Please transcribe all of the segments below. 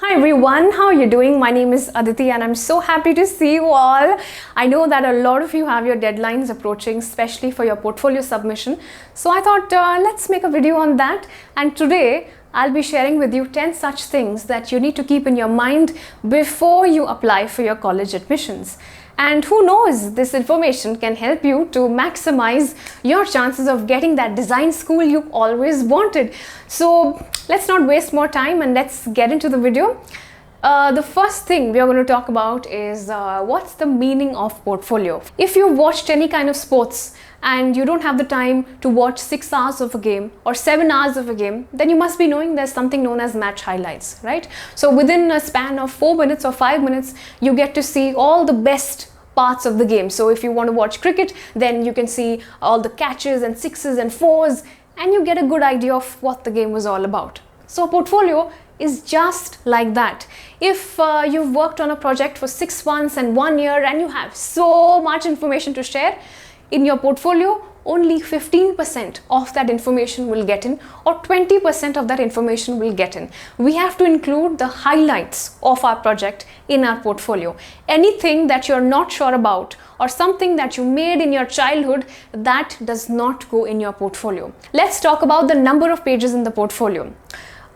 Hi everyone, how are you doing? My name is Aditi and I'm so happy to see you all. I know that a lot of you have your deadlines approaching, especially for your portfolio submission. So I thought let's make a video on that, and today I'll be sharing with you 10 such things that you need to keep in your mind before you apply for your college admissions. And who knows, this information can help you to maximize your chances of getting that design school you always wanted. So let's not waste more time and let's get into the video. The first thing we are going to talk about is what's the meaning of portfolio. If you've watched any kind of sports and you don't have the time to watch 6 hours of a game or 7 hours of a game, then you must be knowing there's something known as match highlights, right? So within a span of 4 minutes or 5 minutes, you get to see all the best parts of the game. So if you want to watch cricket, then you can see all the catches and sixes and fours, and you get a good idea of what the game was all about. So a portfolio is just like that. If you've worked on a project for 6 months and 1 year and you have so much information to share, in your portfolio only 15% of that information will get in, or 20% of that information will get in. We have to include the highlights of our project in our portfolio. Anything that you're not sure about or something that you made in your childhood, that does not go in your portfolio. Let's talk about the number of pages in the portfolio.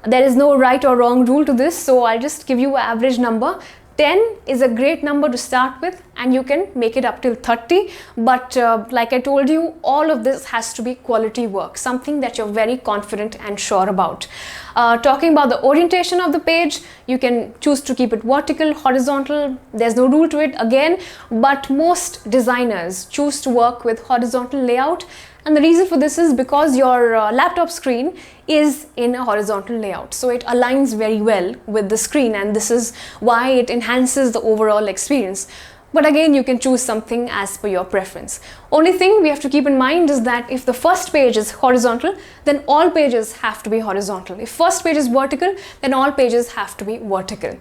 There is no right or wrong rule to this, so I'll just give you an average number. 10 is a great number to start with, and you can make it up till 30, but like I told you, all of this has to be quality work, something that you're very confident and sure about. Talking about the orientation of the page, you can choose to keep it vertical, horizontal. There's no rule to it again, but most designers choose to work with horizontal layout. And the reason for this is because your laptop screen is in a horizontal layout. So it aligns very well with the screen, and this is why it enhances the overall experience. But again, you can choose something as per your preference. Only thing we have to keep in mind is that if the first page is horizontal, then all pages have to be horizontal. If first page is vertical, then all pages have to be vertical.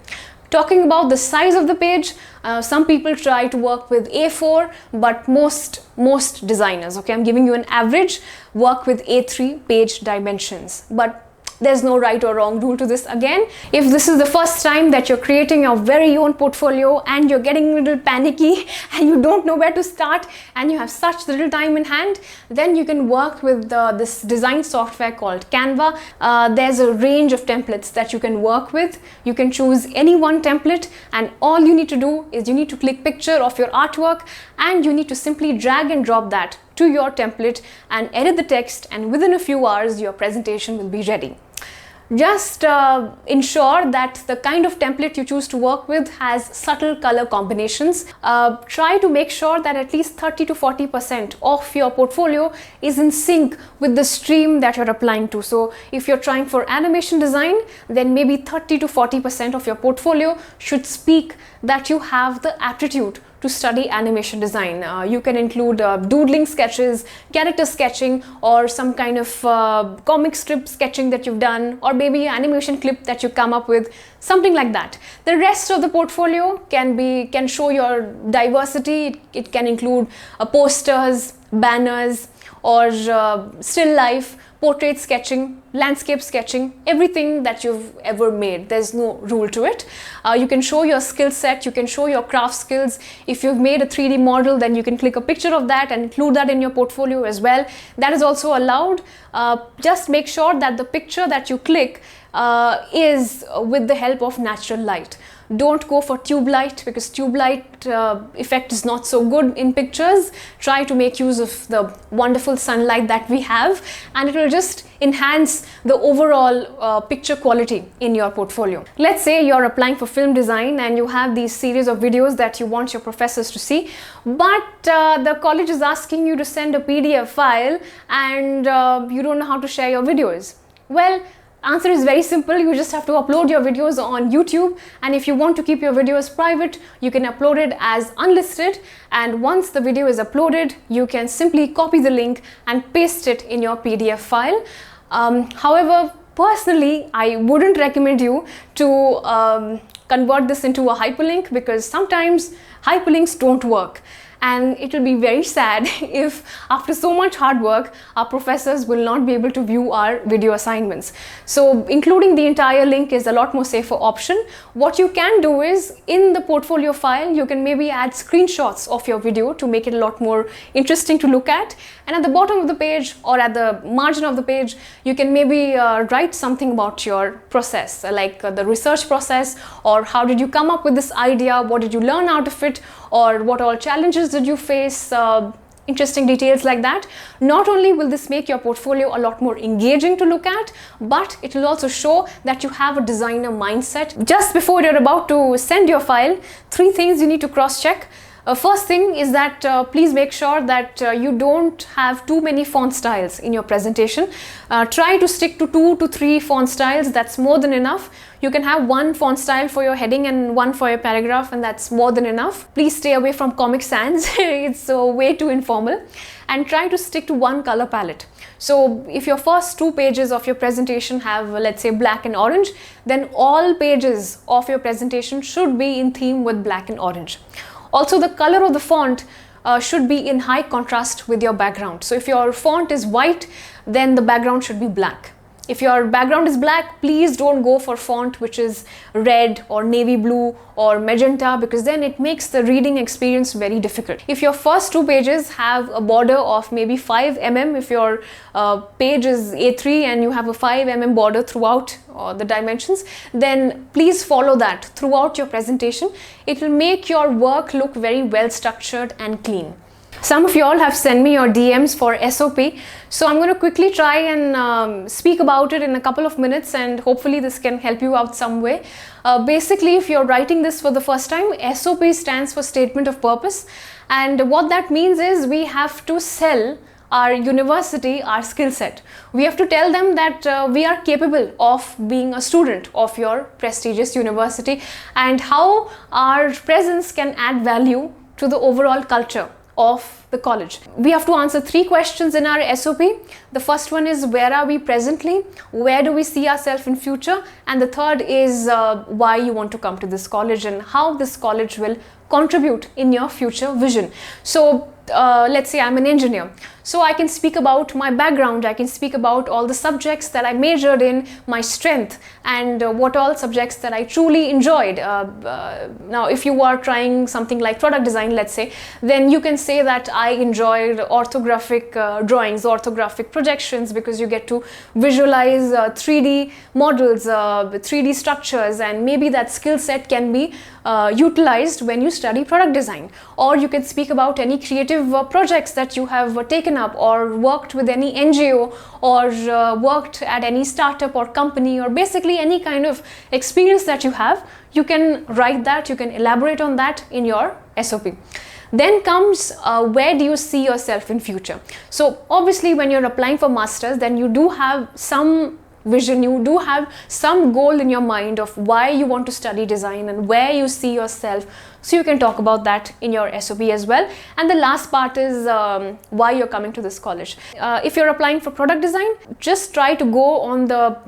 Talking about the size of the page, some people try to work with A4, but most designers, okay, I'm giving you an average, work with A3 page dimensions. But there's no right or wrong rule to this again. If this is the first time that you're creating your very own portfolio and you're getting a little panicky and you don't know where to start and you have such little time in hand, then you can work with this design software called Canva. There's a range of templates that you can work with. You can choose any one template, and all you need to do is you need to click picture of your artwork and you need to simply drag and drop that to your template and edit the text, and within a few hours your presentation will be ready. Just ensure that the kind of template you choose to work with has subtle color combinations. Try to make sure that at least 30 to 40% of your portfolio is in sync with the stream that you're applying to. So if you're trying for animation design, then maybe 30 to 40% of your portfolio should speak that you have the aptitude to study animation design. You can include doodling sketches, character sketching, or some kind of comic strip sketching that you've done, or maybe an animation clip that you come up with, something like that. The rest of the portfolio can show your diversity. It can include posters, banners, or still life, portrait sketching, landscape sketching, everything that you've ever made. There's no rule to it. You can show your skill set, you can show your craft skills. If you've made a 3D model, then you can click a picture of that and include that in your portfolio as well. That is also allowed. Just make sure that the picture that you click is with the help of natural light. Don't go for tube light, because tube light effect is not so good in pictures. Try to make use of the wonderful sunlight that we have, and it will just enhance the overall picture quality in your portfolio. Let's say you're applying for film design and you have these series of videos that you want your professors to see, but the college is asking you to send a PDF file and you don't know how to share your videos. Well, answer is very simple. You just have to upload your videos on YouTube, and if you want to keep your videos private, you can upload it as unlisted, and once the video is uploaded, you can simply copy the link and paste it in your PDF file. However, personally, I wouldn't recommend you to convert this into a hyperlink, because sometimes hyperlinks don't work. and it will be very sad if after so much hard work our professors will not be able to view our video assignments. So including the entire link is a lot more safer option. What you can do is, in the portfolio file you can maybe add screenshots of your video to make it a lot more interesting to look at, and at the bottom of the page or at the margin of the page you can maybe write something about your process, like the research process, or how did you come up with this idea, what did you learn out of it, or what all challenges did you face, interesting details like that. Not only will this make your portfolio a lot more engaging to look at, but it will also show that you have a designer mindset. Just before you're about to send your file, 3 things you need to cross-check. First thing is that please make sure that you don't have too many font styles in your presentation. Try to stick to 2 to 3 font styles, that's more than enough. You can have 1 font style for your heading and 1 for your paragraph, and that's more than enough. Please stay away from Comic Sans, it's way too informal. And try to stick to 1 color palette. So if your first 2 pages of your presentation have, let's say, black and orange, then all pages of your presentation should be in theme with black and orange. Also, the color of the font should be in high contrast with your background. So if your font is white, then the background should be black. If your background is black, please don't go for font which is red or navy blue or magenta, because then it makes the reading experience very difficult. If your first 2 pages have a border of maybe 5 mm, if your page is A3 and you have a 5 mm border throughout the dimensions, then please follow that throughout your presentation. It will make your work look very well structured and clean. Some of you all have sent me your DMs for SOP, so I'm going to quickly try and speak about it in a couple of minutes, and hopefully this can help you out some way. Basically, if you're writing this for the first time, SOP stands for Statement of Purpose, and what that means is we have to sell our university our skill set. We have to tell them that we are capable of being a student of your prestigious university, and how our presence can add value to the overall culture of the college. We have to answer 3 questions in our SOP. The first one is, where are we presently? Where do we see ourselves in future? And the third is why you want to come to this college and how this college will contribute in your future vision. So let's say I'm an engineer, so I can speak about my background, I can speak about all the subjects that I majored in, my strength, and what all subjects that I truly enjoyed. Now if you are trying something like product design, let's say, then you can say that I enjoyed orthographic drawings, orthographic projections, because you get to visualize 3D models, 3D structures, and maybe that skill set can be utilized when you study product design. Or you can speak about any creative projects that you have taken up, or worked with any NGO, or worked at any startup or company, or basically any kind of experience that you have. You can write that, you can elaborate on that in your SOP. Then comes where do you see yourself in future? So obviously when you're applying for masters, then you do have some vision, you do have some goal in your mind of why you want to study design and where you see yourself, so you can talk about that in your SOP as well. And the last part is why you're coming to this college. If you're applying for product design, just try to go on the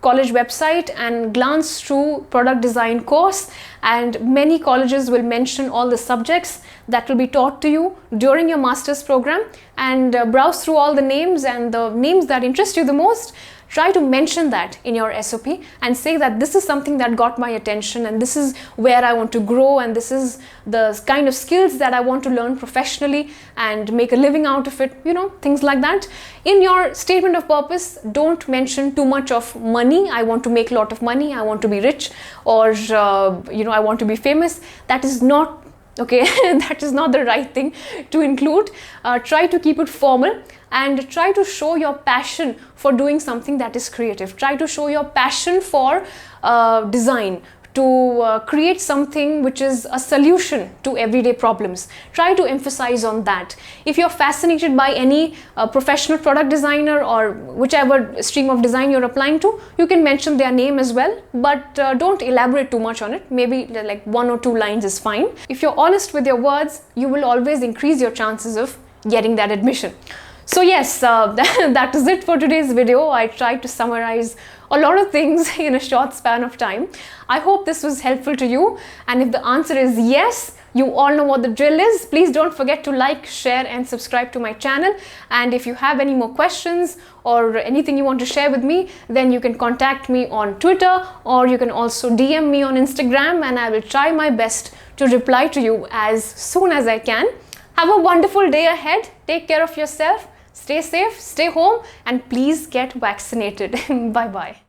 college website and glance through product design course, and many colleges will mention all the subjects that will be taught to you during your master's program, and browse through all the names, and the names that interest you the most, try to mention that in your SOP and say that this is something that got my attention, and this is where I want to grow, and this is the kind of skills that I want to learn professionally and make a living out of it, you know, things like that. In your statement of purpose, don't mention too much of money. I want to make a lot of money, I want to be rich, or you know, I want to be famous. That is not okay. That is not the right thing to include. Try to keep it formal, and try to show your passion for doing something that is creative. Try to show your passion for design, to create something which is a solution to everyday problems. Try to emphasize on that. If you're fascinated by any professional product designer or whichever stream of design you're applying to, you can mention their name as well, but don't elaborate too much on it. Maybe like 1 or 2 lines is fine. If you're honest with your words, you will always increase your chances of getting that admission. So yes, that is it for today's video. I tried to summarize a lot of things in a short span of time. I hope this was helpful to you, and if the answer is yes, you all know what the drill is. Please don't forget to like, share and subscribe to my channel. And if you have any more questions or anything you want to share with me, then you can contact me on Twitter, or you can also DM me on Instagram, and I will try my best to reply to you as soon as I can. Have a wonderful day ahead. Take care of yourself. Stay safe, stay home, and please get vaccinated. Bye-bye.